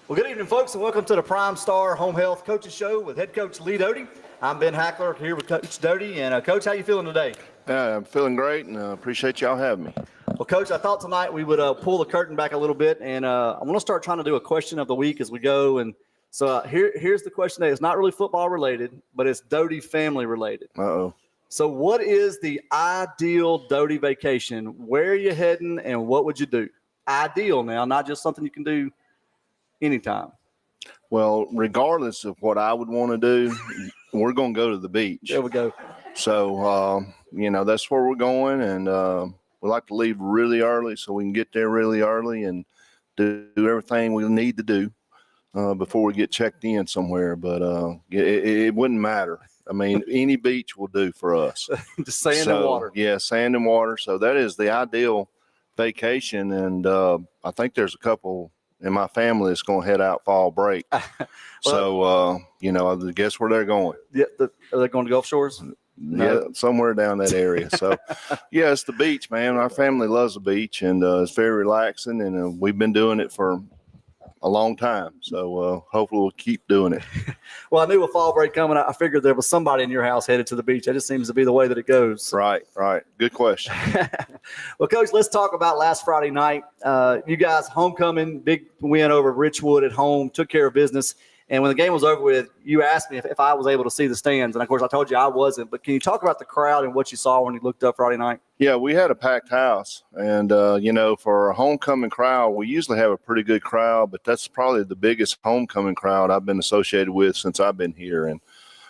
Well, good evening, folks, and welcome to the Primestar Home Health Coaches Show with head coach Lee Doty. I'm Ben Hackler here with Coach Doty. And, Coach, how you feeling today? I'm feeling great, and appreciate y'all having me. Well, Coach, I thought tonight we would pull the curtain back a little bit, and I want to start trying to do a question of the week as we go. And so here's the question that is not really football related, but it's Doty family related. Uh-oh. So what is the ideal Doty vacation? Where are you heading, and what would you do? Ideal now, not just something you can do anytime. Well, regardless of what I would want to do, we're going to go to the beach. There we go. So, that's where we're going, and we like to leave really early so we can get there really early and do everything we need to do before we get checked in somewhere. But it wouldn't matter. I mean, any beach will do for us. Just sand and water. Yeah, sand and water. So that is the ideal vacation, and I think there's a couple in my family that's going to head out fall break. So, I guess where they're going. Yeah, are they going to Gulf Shores? No. Yeah, somewhere down that area. So, yeah, it's the beach, man. Our family loves the beach, and it's very relaxing, and we've been doing it for a long time. So, hopefully we'll keep doing it. Well, I knew with fall break coming, I figured there was somebody in your house headed to the beach. That just seems to be the way that it goes. Right. Good question. Well, Coach, let's talk about last Friday night. You guys, homecoming, big win over Richwood at home, took care of business. And when the game was over with, you asked me if I was able to see the stands. And, of course, I told you I wasn't. But can you talk about the crowd and what you saw when you looked up Friday night? Yeah, we had a packed house. And, for a homecoming crowd, we usually have a pretty good crowd. But that's probably the biggest homecoming crowd I've been associated with since I've been here. And,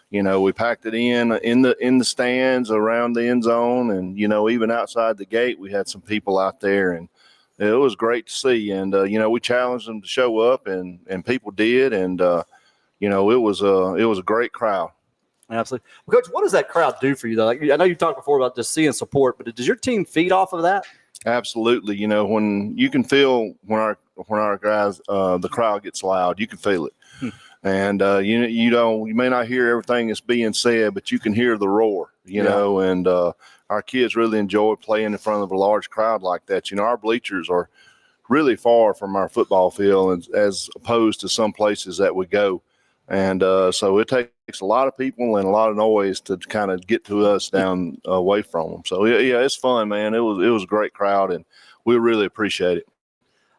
we packed it in the stands around the end zone. And, even outside the gate, we had some people out there. And it was great to see. And, we challenged them to show up, and people did. And, it was a great crowd. Absolutely. Well, Coach, what does that crowd do for you, though? Like, I know you talked before about just seeing support, but does your team feed off of that? Absolutely. When you can feel when our guys, the crowd gets loud, you can feel it. And, you may not hear everything that's being said, but you can hear the roar, know, and our kids really enjoy playing in front of a large crowd like that. Our bleachers are really far from our football field as opposed to some places that we go. And so it takes a lot of people and a lot of noise to kind of get to us down away from them. So, yeah, it's fun, man. It was a great crowd, and we really appreciate it.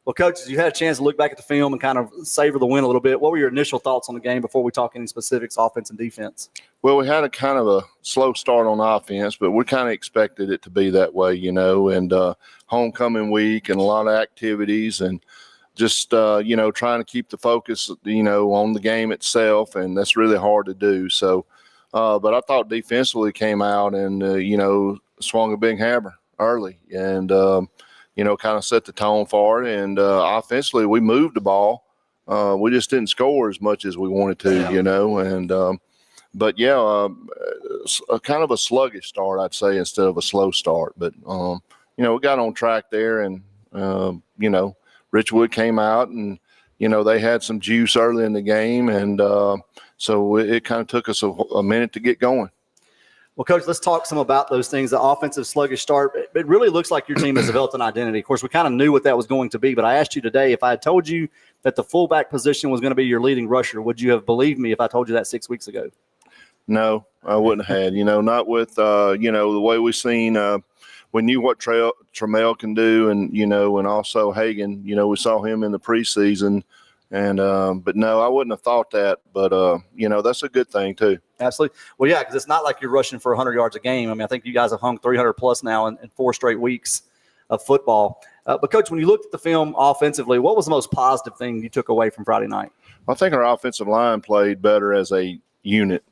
Well, Coach, you had a chance to look back at the film and kind of savor the win a little bit. What were your initial thoughts on the game before we talk any specifics, offense and defense? Well, we had a kind of a slow start on offense, but we kind of expected it to be that way, and homecoming week and a lot of activities and just, trying to keep the focus, on the game itself, and that's really hard to do. So, but I thought defensively came out and, swung a big hammer early and, kind of set the tone for it. And offensively, we moved the ball. We just didn't score as much as we wanted to, and but, yeah, kind of a sluggish start, I'd say, instead of a slow start. But, we got on track there, and, Richwood came out and, they had some juice early in the game. And so it kind of took us a minute to get going. Well, Coach, let's talk some about those things. The offensive sluggish start, it really looks like your team has developed an identity. Of course, we kind of knew what that was going to be, but I asked you today, if I had told you that the fullback position was going to be your leading rusher, would you have believed me if I told you that 6 weeks ago? No, I wouldn't have had, not with, the way we've seen, we knew what Trammell can do, and, and also Hagan, we saw him in the preseason. And, but no, I wouldn't have thought that, but, that's a good thing too. Absolutely. Well, yeah, because it's not like you're rushing for 100 yards a game. I mean, I think you guys have hung 300 plus now in 4 straight weeks of football. But Coach, when you looked at the film offensively, what was the most positive thing you took away from Friday night? I think our offensive line played better as a unit.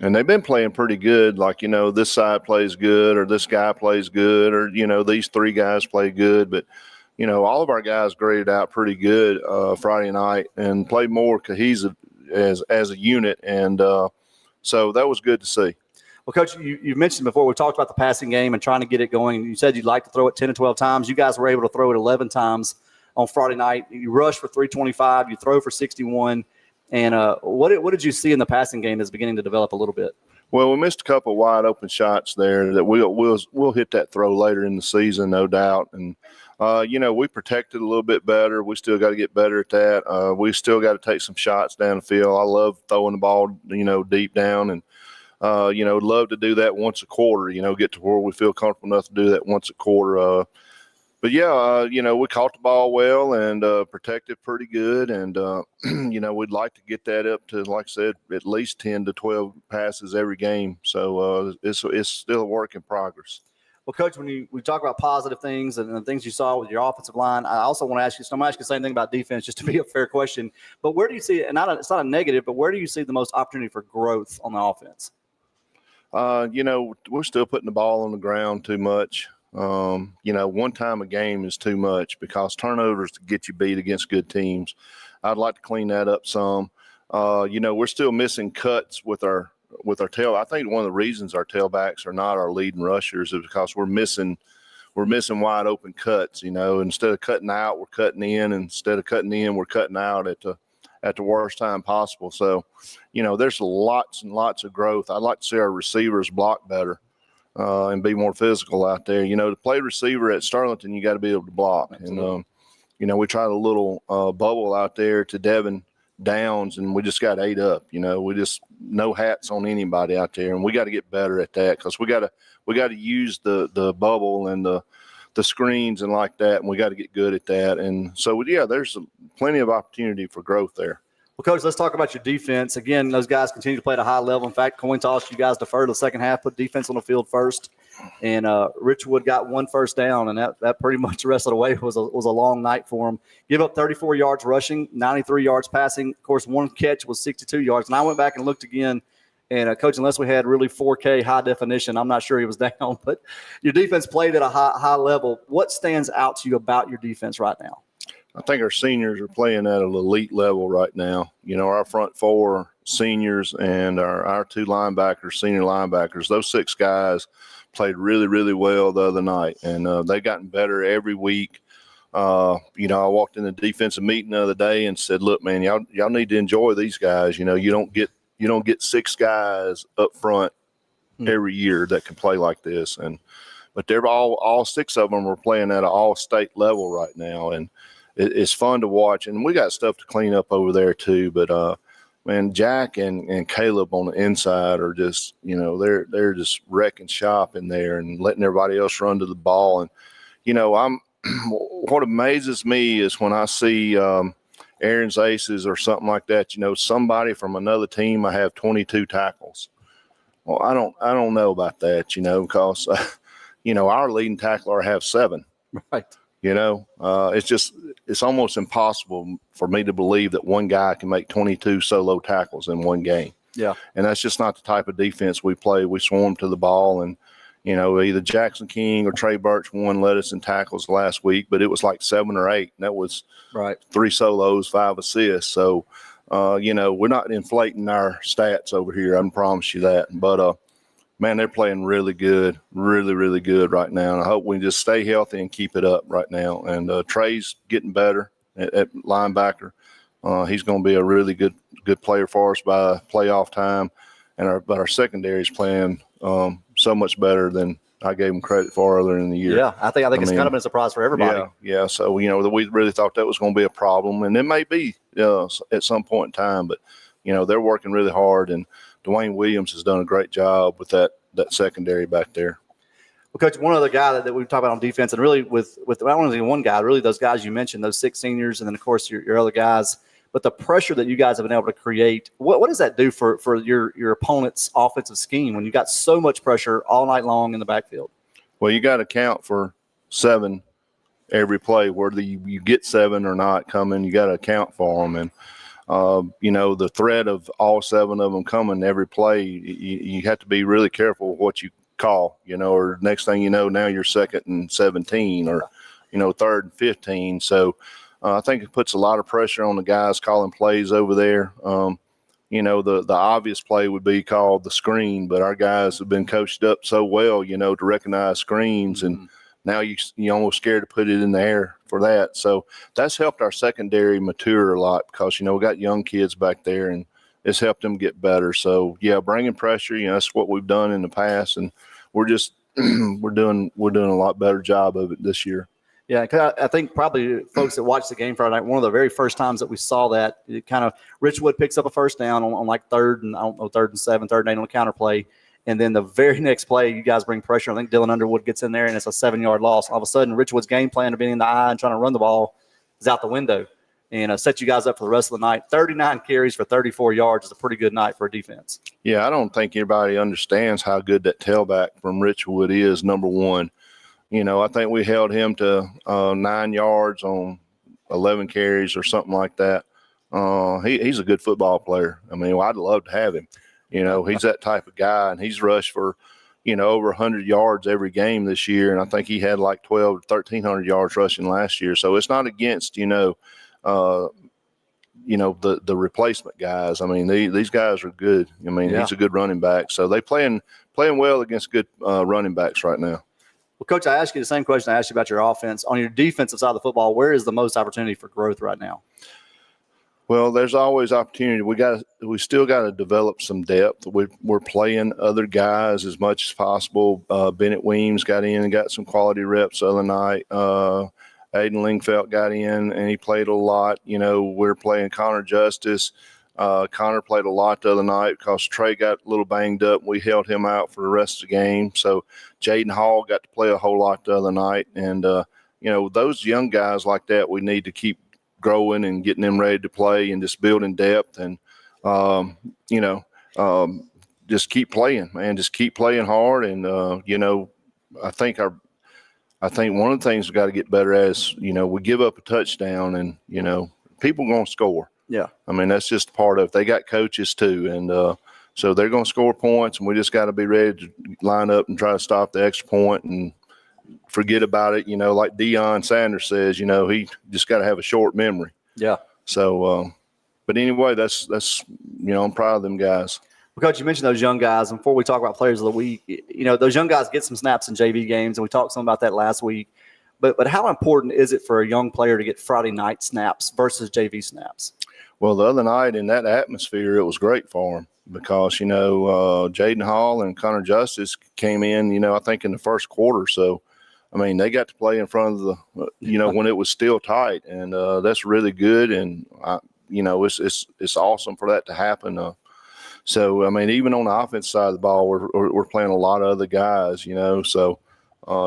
And they've been playing pretty good. Like, this side plays good, or this guy plays good, or, these 3 guys play good. But, all of our guys graded out pretty good Friday night and played more cohesive as a unit. And so that was good to see. Well, Coach, you mentioned before, we talked about the passing game and trying to get it going. You said you'd like to throw it 10 to 12 times. You guys were able to throw it 11 times on Friday night. You rushed for 325. You throw for 61. And what did you see in the passing game that's beginning to develop a little bit? Well, we missed a couple of wide open shots there that we'll hit that throw later in the season, no doubt. And we protected a little bit better. We still got to get better at that. We still got to take some shots down the field. I love throwing the ball, deep down, and love to do that once a quarter. Get to where we feel comfortable enough to do that once a quarter. But yeah, we caught the ball well and protected pretty good. And, we'd like to get that up to, like I said, at least 10 to 12 passes every game. So it's still a work in progress. Well, Coach, when we talk about positive things and the things you saw with your offensive line, I also want to ask you, so I'm going to ask you the same thing about defense, just to be a fair question. But where do you see, and it's not a negative, but where do you see the most opportunity for growth on the offense? We're still putting the ball on the ground too much. One time a game is too much because turnovers to get you beat against good teams. I'd like to clean that up some. We're still missing cuts with our tail. I think one of the reasons our tailbacks are not our leading rushers is because we're missing wide open cuts. Instead of cutting out, we're cutting in. Instead of cutting in, we're cutting out at the worst time possible. So, there's lots and lots of growth. I'd like to see our receivers block better. And be more physical out there. To play receiver at Sterlington, you got to be able to block. Absolutely. And, we tried a little bubble out there to Devin Downs, and we just got ate up. We just no hats on anybody out there, and we got to get better at that because we got to use the bubble and the screens and like that, and we got to get good at that. And so, yeah, there's plenty of opportunity for growth there. Well, Coach, let's talk about your defense. Again, those guys continue to play at a high level. In fact, coin toss, you guys deferred the second half, put defense on the field first. And Richwood got one first down, and that pretty much the rest of the way was a long night for him. Give up 34 yards rushing, 93 yards passing. Of course, one catch was 62 yards. And I went back and looked again. And, Coach, unless we had really 4K high definition, I'm not sure he was down. But your defense played at a high level. What stands out to you about your defense right now? I think our seniors are playing at an elite level right now. Our front four seniors and our two linebackers, senior linebackers, those six guys played really, really well the other night. And they've gotten better every week. I walked in the defensive meeting the other day and said, look, man, y'all need to enjoy these guys. You don't get six guys up front every year that can play like this. But they're all six of them are playing at an all-state level right now. And it's fun to watch, and we got stuff to clean up over there too. But man, Jack and Caleb on the inside are just, they're just wrecking shop in there and letting everybody else run to the ball. And what amazes me is when I see Aaron's Aces or something like that. Somebody from another team I have 22 tackles. Well, I don't know about that, because our leading tackler have 7. Right. It's almost impossible for me to believe that one guy can make 22 solo tackles in one game. Yeah. And that's just not the type of defense we play. We swarm to the ball, and, either Jackson King or Trey Birch led us in tackles last week, but it was like 7 or 8. And that was right. 3 solos, 5 assists. So, we're not inflating our stats over here. I can promise you that. But, man, they're playing really good, really, really good right now. And I hope we can just stay healthy and keep it up right now. And Trey's getting better at linebacker. He's going to be a really good player for us by playoff time. And our secondary is playing so much better than I gave them credit for earlier in the year. Yeah, I think it's kind of been a surprise for everybody. Yeah. So, we really thought that was going to be a problem. And it may be at some point in time. But, they're working really hard. And Dwayne Williams has done a great job with that secondary back there. Well, Coach, one other guy that we've talked about on defense, and really with I don't want to say one guy, really those guys you mentioned, those 6 seniors, and then, of course, your other guys. But the pressure that you guys have been able to create, what does that do for your opponent's offensive scheme when you got so much pressure all night long in the backfield? Well, you got to count for 7 every play, whether you get 7 or not coming. You got to account for them. And the threat of all 7 of them coming every play, you have to be really careful what you call, or next thing you know, now you're 2nd and 17 or, 3rd and 15. So I think it puts a lot of pressure on the guys calling plays over there. The obvious play would be called the screen, but our guys have been coached up so well, to recognize screens, and now you're almost scared to put it in the air for that. So that's helped our secondary mature a lot because, we got young kids back there, and it's helped them get better. So yeah, bringing pressure, you know, that's what we've done in the past, and we're just we're doing a lot better job of it this year. Yeah, 'cause I think probably folks that watched the game Friday night, one of the very first times that we saw that, it kind of Richwood picks up a first down on like third and 7, 3rd and 8 on a counter play. And then the very next play, you guys bring pressure. I think Dylan Underwood gets in there, and it's a 7-yard loss. All of a sudden, Richwood's game plan of being in the eye and trying to run the ball is out the window, and set you guys up for the rest of the night. 39 carries for 34 yards is a pretty good night for a defense. Yeah, I don't think anybody understands how good that tailback from Richwood is, number one. You know, I think we held him to 9 yards on 11 carries or something like that. He's a good football player. I mean, I'd love to have him. You know, he's that type of guy, and he's rushed for, you know, over 100 yards every game this year. And I think he had like 1,200 to 1,300 yards rushing last year. So it's not against, the replacement guys. I mean, these guys are good. I mean, he's a good running back. So they playing well against good running backs right now. Well, Coach, I asked you the same question I asked you about your offense. On your defensive side of the football, where is the most opportunity for growth right now? Well, there's always opportunity. We still got to develop some depth. We're playing other guys as much as possible. Bennett Weems got in and got some quality reps the other night. Aiden Lingfeld got in and he played a lot. You know, we're playing Connor Justice. Connor played a lot the other night because Trey got a little banged up. We held him out for the rest of the game. So Jaden Hall got to play a whole lot the other night. And, those young guys like that, we need to keep growing and getting them ready to play and just building depth and, just keep playing, man. Just keep playing hard. And, I think one of the things we got to get better at is, we give up a touchdown and, people going to score. Yeah. I mean, that's just part of it. They got coaches too. And so they're going to score points, and we just got to be ready to line up and try to stop the extra point and forget about it. Like Deion Sanders says, he just got to have a short memory. Yeah. So, but anyway, that's I'm proud of them guys. Well, Coach, you mentioned those young guys. And before we talk about players of the week, those young guys get some snaps in JV games, and we talked some about that last week. But how important is it for a young player to get Friday night snaps versus JV snaps? Well, the other night in that atmosphere, it was great for him because, Jaden Hall and Connor Justice came in, I think in the first quarter. So, I mean, they got to play in front of the, when it was still tight, and that's really good. And, it's awesome for that to happen. So, I mean, even on the offense side of the ball, we're playing a lot of other guys, so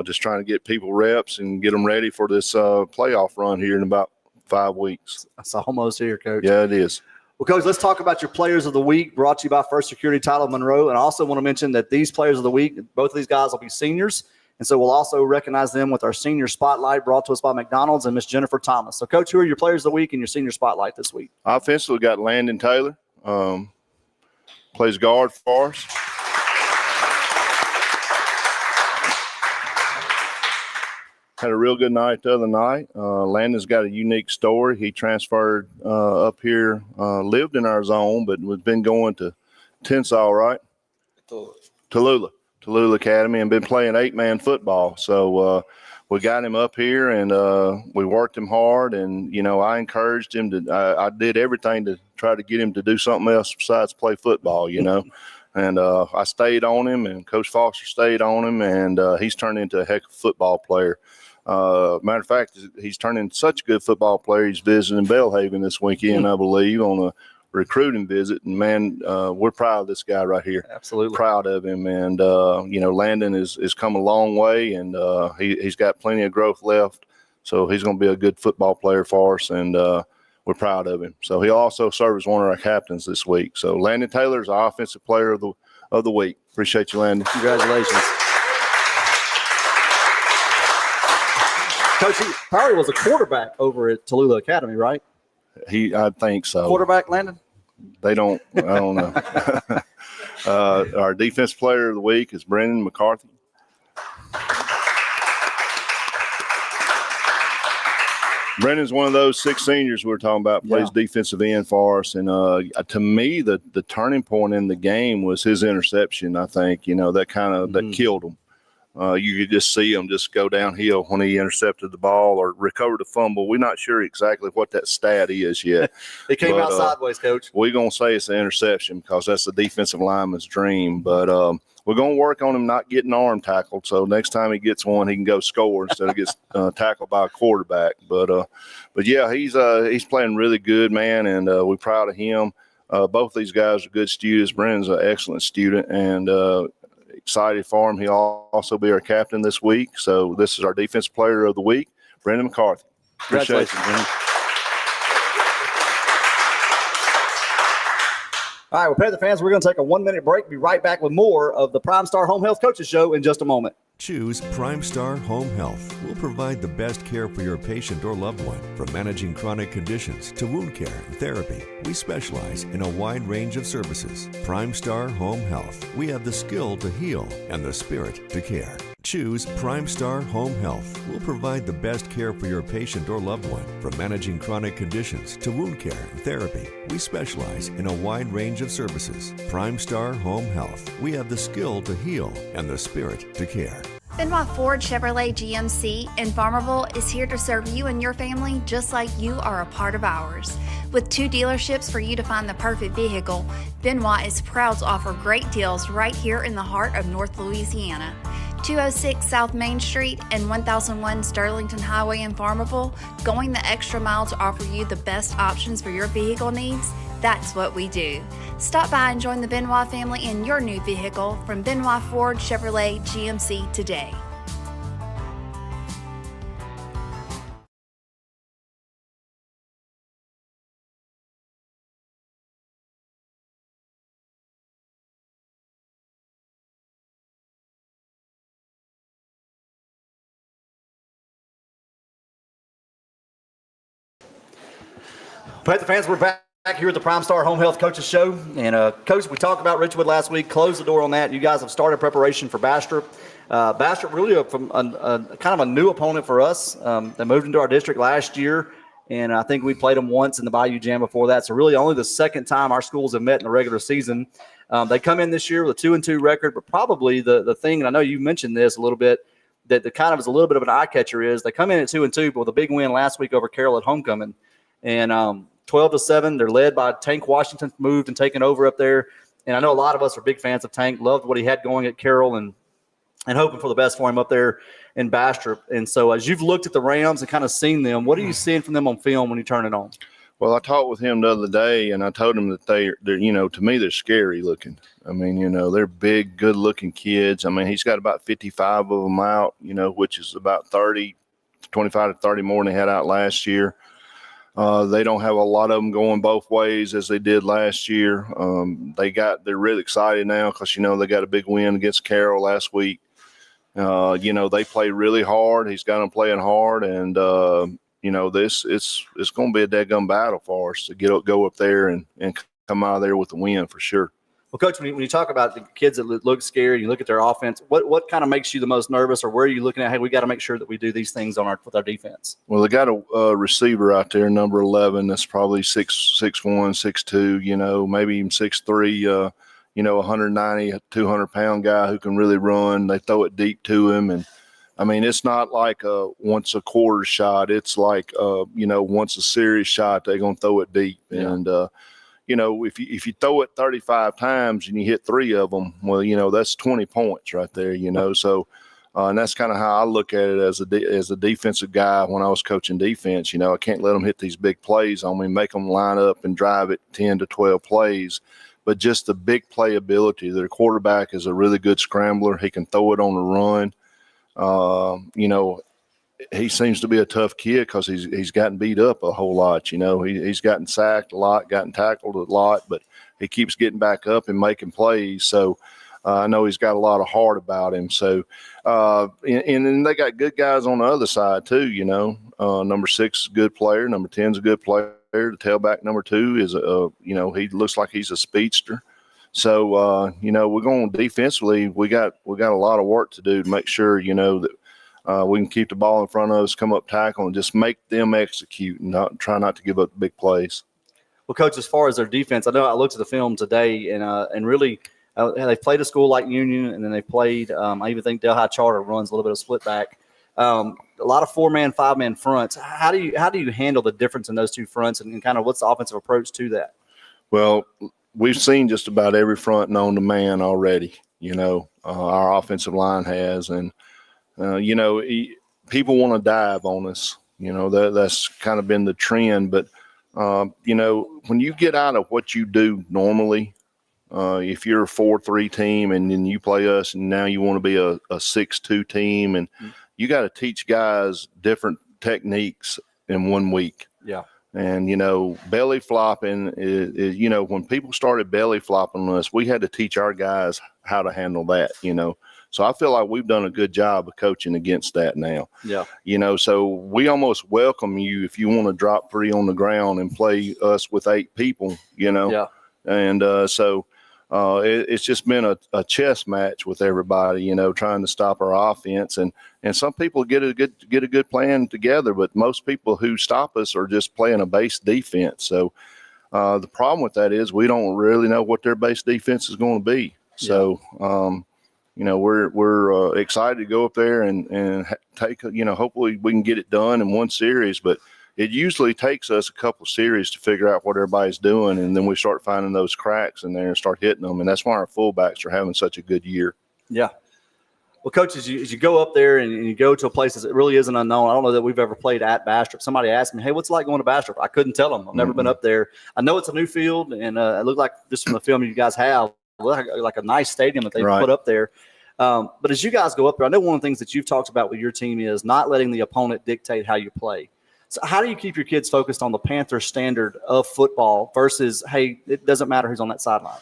just trying to get people reps and get them ready for this playoff run here in about 5 weeks. That's almost here, Coach. Yeah, it is. Well, Coach, let's talk about your players of the week, brought to you by First Security Title Monroe. And I also want to mention that these players of the week, both of these guys will be seniors. And so we'll also recognize them with our senior spotlight brought to us by McDonald's and Miss Jennifer Thomas. So, Coach, who are your players of the week and your senior spotlight this week? Offensively, we got Landon Taylor, plays guard for us. Had a real good night the other night. Landon's got a unique story. He transferred up here, lived in our zone, but has been going to Tensall, right? Tallulah Academy, and been playing 8-man football. So we got him up here, and we worked him hard. And, I encouraged him to I did everything to try to get him to do something else besides play football, And I stayed on him, and Coach Foster stayed on him, and he's turned into a heck of a football player. Matter of fact, he's turned into such a good football player. He's visiting Belhaven this weekend, I believe, on a recruiting visit. And, man, we're proud of this guy right here. Absolutely. Proud of him. And, Landon is come a long way, and he's got plenty of growth left. So he's going to be a good football player for us, and we're proud of him. So he'll also serve as one of our captains this week. So Landon Taylor is our offensive player of the week. Appreciate you, Landon. Congratulations. Coach, he probably was a quarterback over at Tallulah Academy, right? I think so. Quarterback, Landon? I don't know. Our defense player of the week is Brendan McCarthy. Brendan's one of those 6 seniors we were talking about, plays defensive end for us. And to me, the turning point in the game was his interception, I think. That kind of that killed him. You could just see him just go downhill when he intercepted the ball or recovered the fumble. We're not sure exactly what that stat is yet. It came out sideways, Coach. We're going to say it's an interception because that's the defensive lineman's dream. But we're going to work on him not getting arm tackled. So next time he gets one, he can go score instead of gets tackled by a quarterback. But yeah, he's playing really good, man, and we're proud of him. Both these guys are good students. Brennan's an excellent student, and excited for him. He'll also be our captain this week. So this is our defensive player of the week, Brendan McCarthy. Congratulations, Brendan. All right, well, Panther fans, we're going to take a 1-minute break. Be right back with more of the Primestar Home Health Coaches Show in just a moment. Choose Primestar Home Health. We'll provide the best care for your patient or loved one. From managing chronic conditions to wound care and therapy, we specialize in a wide range of services. Primestar Home Health. We have the skill to heal and the spirit to care. Choose Primestar Home Health. We'll provide the best care for your patient or loved one. From managing chronic conditions to wound care and therapy, we specialize in a wide range of services. Primestar Home Health. We have the skill to heal and the spirit to care. Benoit Ford Chevrolet GMC in Farmerville is here to serve you and your family just like you are a part of ours. With 2 dealerships for you to find the perfect vehicle, Benoit is proud to offer great deals right here in the heart of North Louisiana. 206 South Main Street and 1001 Sterlington Highway in Farmerville, going the extra mile to offer you the best options for your vehicle needs. That's what we do. Stop by and join the Benoit family in your new vehicle from Benoit Ford Chevrolet GMC today. Panther fans, we're back here at the Primestar Home Health Coaches Show. And, Coach, we talked about Richwood last week, closed the door on that. You guys have started preparation for Bastrop. Bastrop really from kind of a new opponent for us. They moved into our district last year, and I think we played them once in the Bayou Jam before that. So really only the second time our schools have met in the regular season. They come in this year with a 2-2 record, but probably the thing, and I know you mentioned this a little bit, that the kind of is a little bit of an eye catcher is they come in at 2-2, but with a big win last week over Carroll at homecoming. And 12-7, they're led by Tank Washington, moved and taken over up there. And I know a lot of us are big fans of Tank, loved what he had going at Carroll and hoping for the best for him up there in Bastrop. And so as you've looked at the Rams and kind of seen them, what are you seeing from them on film when you turn it on? Well, I talked with him the other day, and I told him that they're to me, they're scary looking. I mean, they're big, good-looking kids. I mean, he's got about 55 of them out, which is about 25 to 30 more than they had out last year. They don't have a lot of them going both ways as they did last year. They're really excited now because, they got a big win against Carroll last week. They play really hard. He's got them playing hard, and it's going to be a dead-gum battle for us to go up there and come out of there with the win for sure. Well, Coach, when you talk about the kids that look scared, you look at their offense, what kind of makes you the most nervous, or where are you looking at, hey, we got to make sure that we do these things with our defense? Well, they got a receiver out there, number 11, that's probably 6'1", 6'2", maybe even 6'3", 190, 200-pound guy who can really run. They throw it deep to him, and I mean, it's not like a once a quarter shot. It's like, once a series shot, they're going to throw it deep. Yeah. And, if you throw it 35 times and you hit 3 of them, well, that's 20 points right there, So, and that's kind of how I look at it as a defensive guy when I was coaching defense. I can't let them hit these big plays on me, make them line up and drive it 10 to 12 plays. But just the big play ability. Their quarterback is a really good scrambler. He can throw it on the run. He seems to be a tough kid because he's gotten beat up a whole lot. He's gotten sacked a lot, gotten tackled a lot, but he keeps getting back up and making plays. So I know he's got a lot of heart about him. So and then they got good guys on the other side too. Number 6 is a good player. Number 10 is a good player. The tailback number 2 is he looks like he's a speedster. So we're going defensively. We got a lot of work to do to make sure that. We can keep the ball in front of us, come up tackle, and just make them execute and try not to give up big plays. Well, Coach, as far as their defense, I know I looked at the film today, and really They played a school like Union, and then they played. I even think Delhi Charter runs a little bit of split back. A lot of 4-man, 5-man fronts. How do you handle the difference in those two fronts, and kind of what's the offensive approach to that? Well, we've seen just about every front known to man already. Our offensive line has, and people want to dive on us. That's kind of been the trend. But when you get out of what you do normally, if you're a 4-3 team and then you play us, and now you want to be a 6-2 team, and you got to teach guys different techniques in 1 week. Yeah. And, belly flopping is, when people started belly flopping on us, we had to teach our guys how to handle that, So I feel like we've done a good job of coaching against that now. Yeah. So we almost welcome you if you want to drop 3 on the ground and play us with 8 people, Yeah. And it's just been a chess match with everybody, trying to stop our offense. And some people get a good plan together, but most people who stop us are just playing a base defense. So the problem with that is we don't really know what their base defense is going to be. So, we're excited to go up there and take, hopefully we can get it done in one series, but it usually takes us a couple series to figure out what everybody's doing. And then we start finding those cracks in there and start hitting them. And that's why our fullbacks are having such a good year. Yeah. Well, Coach, as you go up there and you go to a place that really isn't unknown, I don't know that we've ever played at Bastrop. Somebody asked me, hey, what's it like going to Bastrop? I couldn't tell them. I've never been up there. I know it's a new field, and it looked like just from the film you guys have, like a nice stadium that they put up there. But as you guys go up there, I know one of the things that you've talked about with your team is not letting the opponent dictate how you play. So how do you keep your kids focused on the Panther standard of football versus, hey, it doesn't matter who's on that sideline?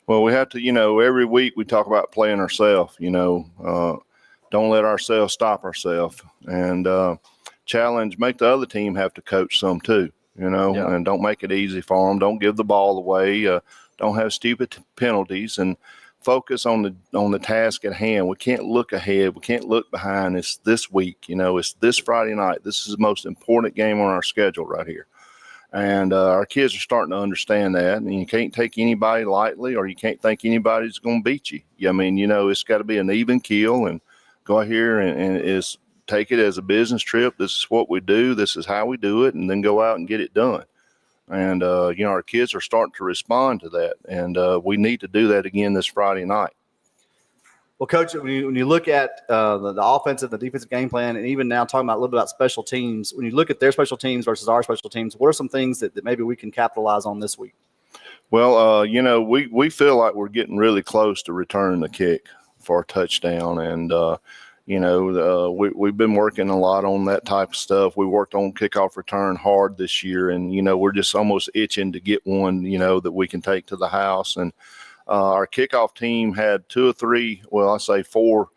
Well, we have to, every week we talk about playing ourselves, don't let ourselves stop ourselves, and make the other team have to coach some too, and don't make it easy for them. Don't give the ball away. Don't have stupid penalties, and focus on the task at hand. We can't look ahead. We can't look behind. It's this week, it's this Friday night. This is the most important game on our schedule right here. And our kids are starting to understand that. And you can't take anybody lightly, or you can't think anybody's going to beat you. It's got to be an even keel, and go out here and take it as a business trip. This is what we do. This is how we do it, and then go out and get it done. And, our kids are starting to respond to that. And we need to do that again this Friday night. Well, Coach, when you look at the offensive, the defensive game plan, and even now talking about a little bit about special teams, when you look at their special teams versus our special teams, what are some things that maybe we can capitalize on this week? Well, we feel like we're getting really close to returning the kick for a touchdown. And, we've been working a lot on that type of stuff. We worked on kickoff return hard this year, and, we're just almost itching to get one, that we can take to the house. And our kickoff team had 2 or 3, well, I say 4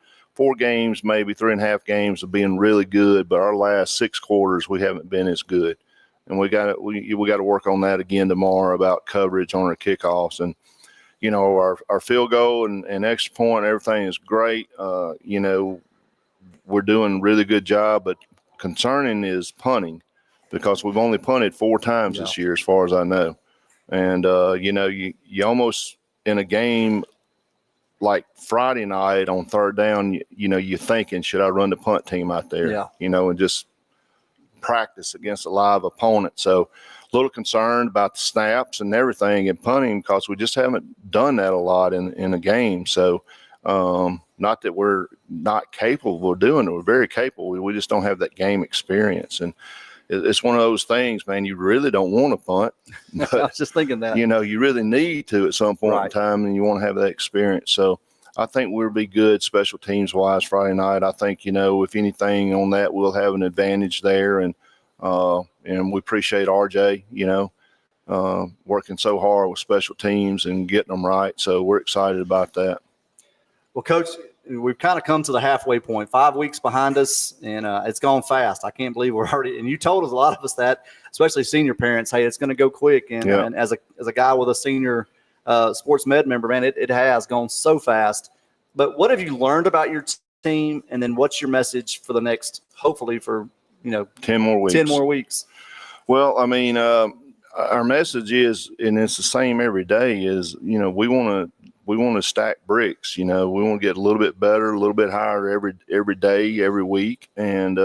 games, maybe 3.5 games of being really good, but our last 6 quarters, we haven't been as good. And we got to work on that again tomorrow about coverage on our kickoffs. And, our field goal and extra point, everything is great. We're doing a really good job, but concerning is punting, because we've only punted 4 times this year, as far as I know. And, you almost in a game like Friday night on 3rd down, you're thinking, should I run the punt team out there, and just practice against a live opponent. So a little concerned about the snaps and everything and punting, because we just haven't done that a lot in a game. So, not that we're not capable of doing it. We're very capable. We just don't have that game experience. And it's one of those things, man, you really don't want to punt. But, I was just thinking that. You really need to at some point in time, and you want to have that experience. So I think we'll be good special teams-wise Friday night. I think, if anything on that, we'll have an advantage there. And we appreciate RJ, working so hard with special teams and getting them right. So we're excited about that. Well, Coach, we've kind of come to the halfway point. 5 weeks behind us, and it's gone fast. I can't believe we're already – and you told us, a lot of us that, especially senior parents, hey, it's going to go quick. And as a guy with a senior sports med member, man, it has gone so fast. But what have you learned about your team, and then what's your message for the next – hopefully for, 10 more weeks. 10 more weeks. Well, I mean, our message is, and it's the same every day, is, we want to to stack bricks. We want to get a little bit better, a little bit higher every day, every week. And,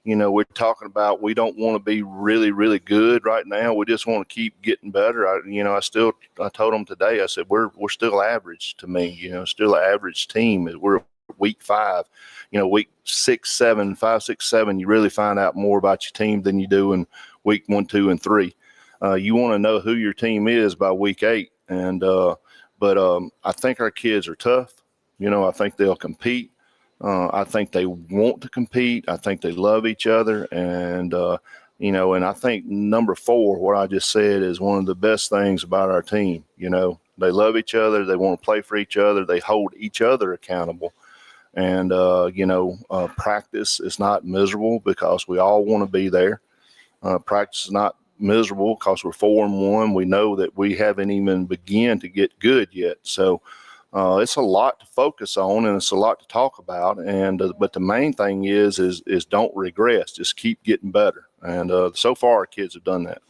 we're talking about, we don't want to be really, really good right now. We just want to keep getting better. I told them today, I said, we're still average to me, still an average team. We're week 5, week 6, 7, 5, 6, 7, you really find out more about your team than you do in week 1, 2, and 3. You want to know who your team is by week 8. And, but I think our kids are tough. I think they'll compete. I think they want to compete. I think they love each other. And, and I think number 4, what I just said, is one of the best things about our team. They love each other. They want to play for each other. They hold each other accountable. And, practice is not miserable because we all want to be there. Practice is not miserable because we're 4-1. We know that we haven't even begun to get good yet. So it's a lot to focus on, and it's a lot to talk about. And but the main thing is don't regress. Just keep getting better. And so far, our kids have done that.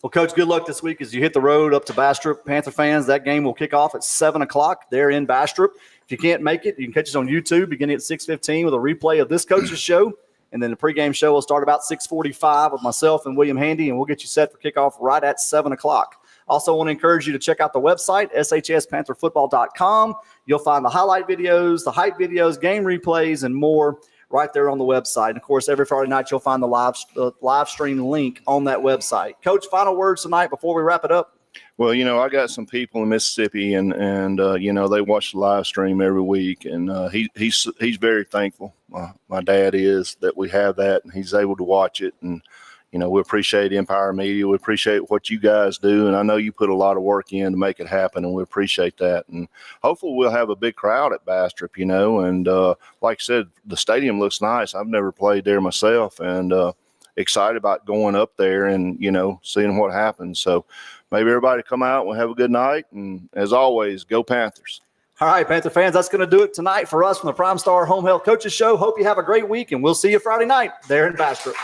Well, Coach, good luck this week as you hit the road up to Bastrop. Panther fans, that game will kick off at 7 o'clock there in Bastrop. If you can't make it, you can catch us on YouTube beginning at 6:15 with a replay of this coach's show. And then the pregame show will start about 6:45 with myself and William Handy, and we'll get you set for kickoff right at 7 o'clock. Also want to encourage you to check out the website, shspantherfootball.com. You'll find the highlight videos, the hype videos, game replays, and more right there on the website. And, of course, every Friday night you'll find the live stream link on that website. Coach, final words tonight before we wrap it up? Well, I got some people in Mississippi, and they watch the live stream every week, and he's very thankful. My dad is, that we have that, and he's able to watch it. And we appreciate Empire Media. We appreciate what you guys do, and I know you put a lot of work in to make it happen, and we appreciate that. And hopefully we'll have a big crowd at Bastrop, and like I said, the stadium looks nice. I've never played there myself, and excited about going up there and seeing what happens. So maybe everybody come out and we'll have a good night. And as always, go Panthers. All right, Panther fans, that's going to do it tonight for us from the Primestar Home Health Coaches Show. Hope you have a great week, and we'll see you Friday night there in Bastrop.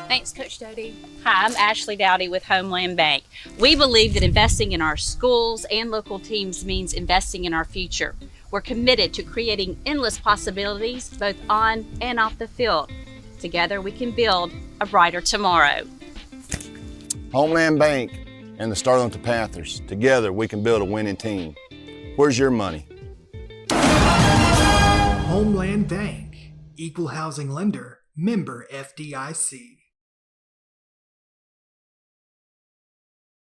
Thanks, Coach Doty. Hi, I'm Ashley Dowdy with Homeland Bank. We believe that investing in our schools and local teams means investing in our future. We're committed to creating endless possibilities, both on and off the field. Together, we can build a brighter tomorrow. Homeland Bank and the Starlington Panthers. Together, we can build a winning team. Where's your money? Homeland Bank, Equal Housing Lender, member FDIC.